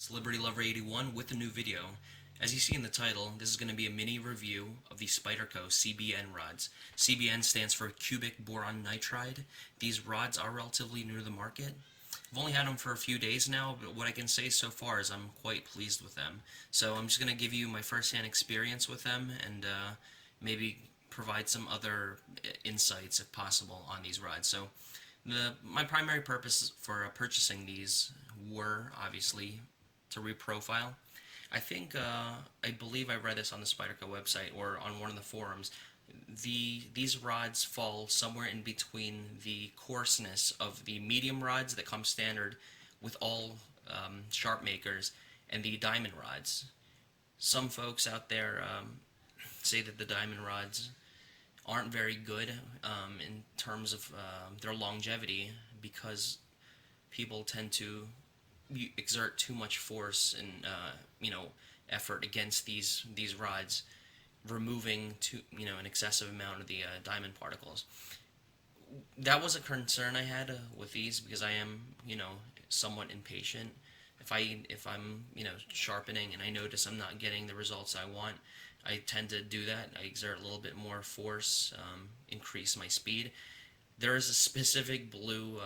It's Liberty Lover 81 with a new video. As you see in the title, this is going to be a mini review of the Spyderco CBN rods. CBN stands for cubic boron nitride. These rods are relatively new to the market. I've only had them for a few days now, but what I can say so far is I'm quite pleased with them. So I'm just going to give you my first-hand experience with them and maybe provide some other insights, if possible, on these rods. So my primary purpose for purchasing these were obviously to reprofile. I believe I read this on the Spyderco website or on one of the forums. These rods fall somewhere in between the coarseness of the medium rods that come standard with all sharp makers and the diamond rods. Some folks out there say that the diamond rods aren't very good in terms of their longevity because people tend to exert too much force and effort against these rods, removing an excessive amount of the diamond particles. That was a concern I had with these because I am somewhat impatient. If I'm sharpening and I notice I'm not getting the results I want, I tend to do that. I exert a little bit more force, increase my speed. There is a specific blue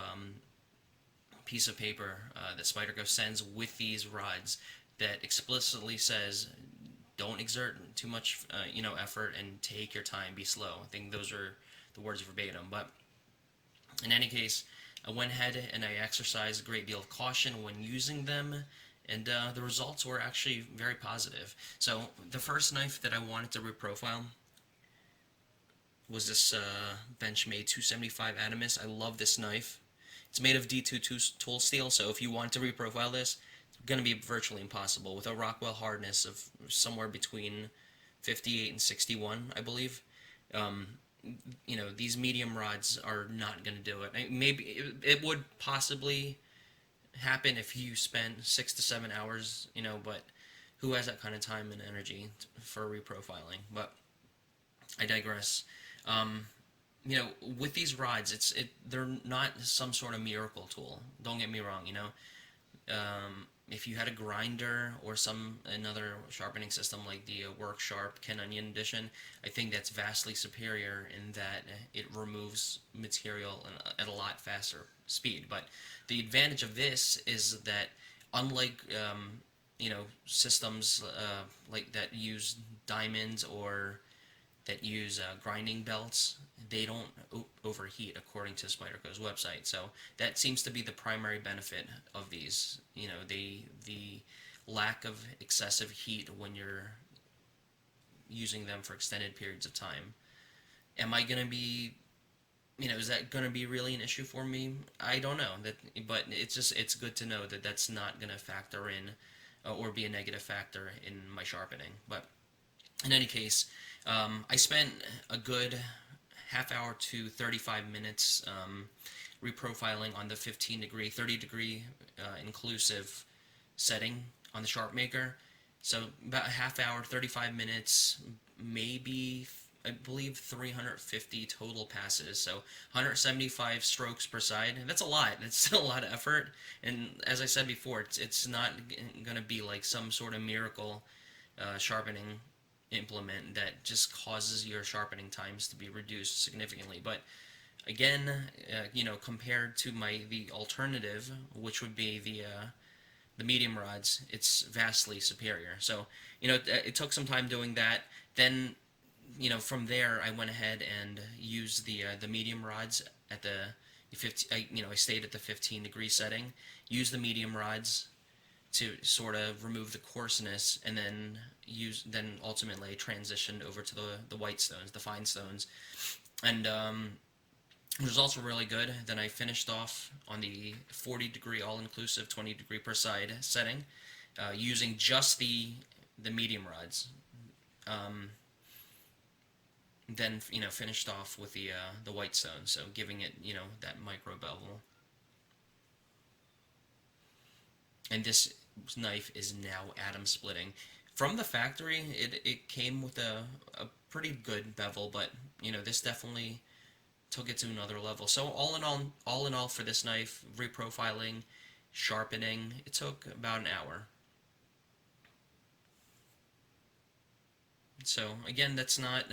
piece of paper that Spyderco sends with these rods that explicitly says don't exert too much effort and take your time, be slow. I think those are the words verbatim. But in any case, I went ahead and I exercised a great deal of caution when using them, and the results were actually very positive. So the first knife that I wanted to reprofile was this Benchmade 275 Adamus. I love this knife. It's made of D2 tool steel, so if you want to reprofile this, it's going to be virtually impossible with a Rockwell hardness of somewhere between 58 and 61, I believe. These medium rods are not going to do it. Maybe it would possibly happen if you spent 6 to 7 hours, but who has that kind of time and energy for reprofiling? But I digress. With these rods, they're not some sort of miracle tool. Don't get me wrong. If you had a grinder or another sharpening system like the Work Sharp Ken Onion Edition, I think that's vastly superior in that it removes material at a lot faster speed. But the advantage of this is that unlike systems like that use diamonds or that use grinding belts, they don't overheat according to Spyderco's website. So that seems to be the primary benefit of these. The lack of excessive heat when you're using them for extended periods of time. Am I going to be is that going to be really an issue for me? I don't know. But it's good to know that that's not going to factor in or be a negative factor in my sharpening. But in any case, I spent a good half hour to 35 minutes reprofiling on the 15 degree, 30 degree inclusive setting on the Sharp Maker. So about a half hour, 35 minutes, maybe, I believe 350 total passes. So 175 strokes per side. That's a lot. That's still a lot of effort. And as I said before, it's not going to be like some sort of miracle sharpening implement that just causes your sharpening times to be reduced significantly. But again, compared to the alternative, which would be the medium rods, it's vastly superior. So it took some time doing that. Then from there I went ahead and used the medium rods at the 15. I stayed at the 15 degree setting, used the medium rods to sort of remove the coarseness, and then ultimately transitioned over to the white stones, the fine stones, and the results were really good. Then I finished off on the 40 degree all-inclusive, 20 degree per side setting, using just the medium rods. Then finished off with the white stone, so giving it that micro bevel. And this knife is now atom splitting. From the factory, it came with a pretty good bevel, but this definitely took it to another level. So all in all for this knife, reprofiling, sharpening, it took about an hour. So again, that's not.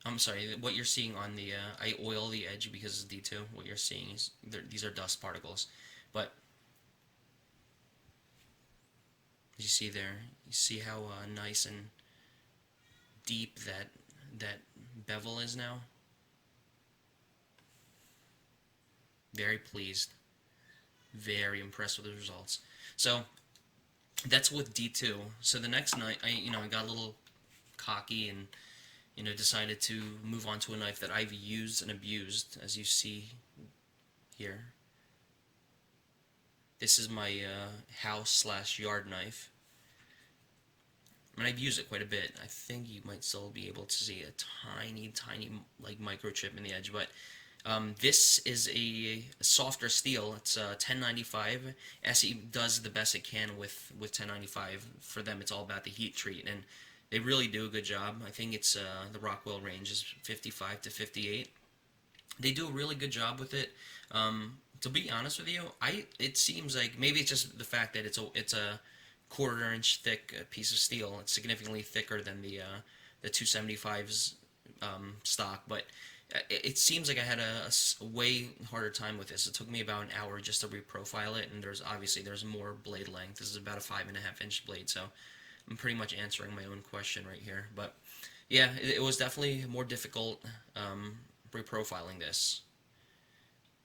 I'm sorry. What you're seeing on the I oil the edge because it's D2. What you're seeing is these are dust particles, but as you see there, you see how nice and deep that bevel is now. Very pleased. Very impressed with the results. So that's with D2. So the next night, I got a little cocky and decided to move on to a knife that I've used and abused, as you see here. This is my house slash yard knife, and I've used it quite a bit. I think you might still be able to see a tiny like microchip in the edge, but this is a softer steel. It's 1095. SE does the best it can with 1095. For them, it's all about the heat treat, and they really do a good job. I think it's the Rockwell range is 55 to 58. They do a really good job with it. To be honest with you, it seems like maybe it's just the fact that it's a quarter-inch thick piece of steel. It's significantly thicker than the 275's stock, but it seems like I had a way harder time with this. It took me about an hour just to reprofile it, and there's more blade length. This is about a 5.5-inch blade, so I'm pretty much answering my own question right here. But yeah, it was definitely more difficult reprofiling this.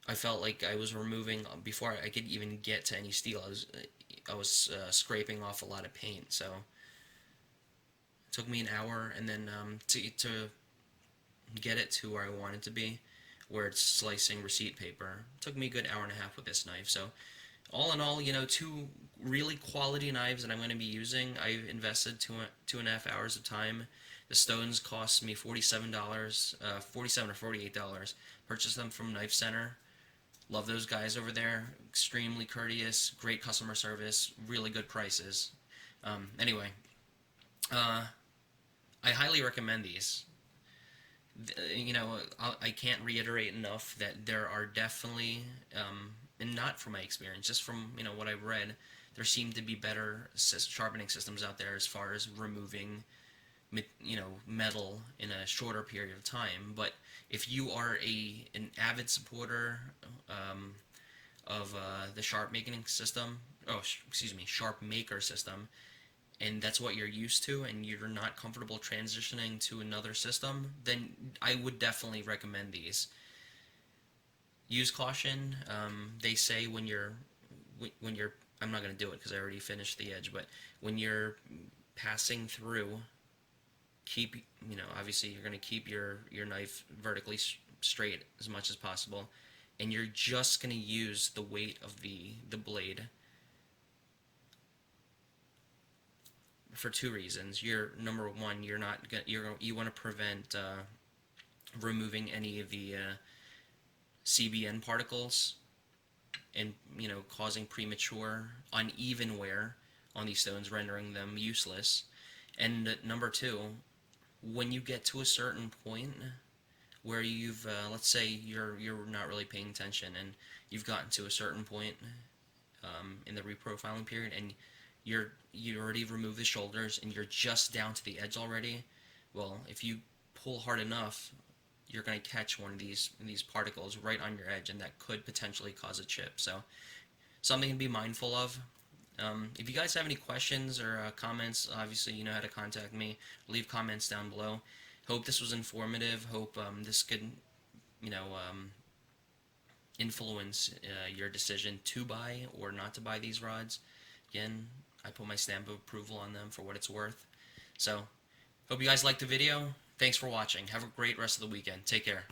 I felt like I was removing before I could even get to any steel. I was scraping off a lot of paint, so it took me an hour, and then to get it to where I want it to be, where it's slicing receipt paper. It took me a good hour and a half with this knife. So all in all, two really quality knives that I'm going to be using. I've invested 2.5 hours of time. The stones cost me $47, $47 or $48. Purchased them from Knife Center. Love those guys over there. Extremely courteous, great customer service, really good prices. Anyway, I highly recommend these. I can't reiterate enough that there are definitely, and not from my experience, just from what I've read, there seem to be better sharpening systems out there as far as removing metal in a shorter period of time. But if you are an avid supporter of the sharp making system, sharp maker system, and that's what you're used to, and you're not comfortable transitioning to another system, then I would definitely recommend these. Use caution. They say when you're I'm not going to do it because I already finished the edge, but when you're passing through, keep obviously you're going to keep your knife vertically straight as much as possible, and you're just going to use the weight of the blade for two reasons. Number one, you want to prevent removing any of the CBN particles and causing premature uneven wear on these stones, rendering them useless. And number two, when you get to a certain point where you've let's say you're not really paying attention and you've gotten to a certain point in the reprofiling period, and you already removed the shoulders and you're just down to the edge already, well, if you pull hard enough, you're going to catch one of these particles right on your edge, and that could potentially cause a chip. So something to be mindful of. If you guys have any questions or comments, obviously you know how to contact me. Leave comments down below. Hope this was informative. Hope this could influence your decision to buy or not to buy these rods. Again, I put my stamp of approval on them for what it's worth. So, hope you guys liked the video. Thanks for watching. Have a great rest of the weekend. Take care.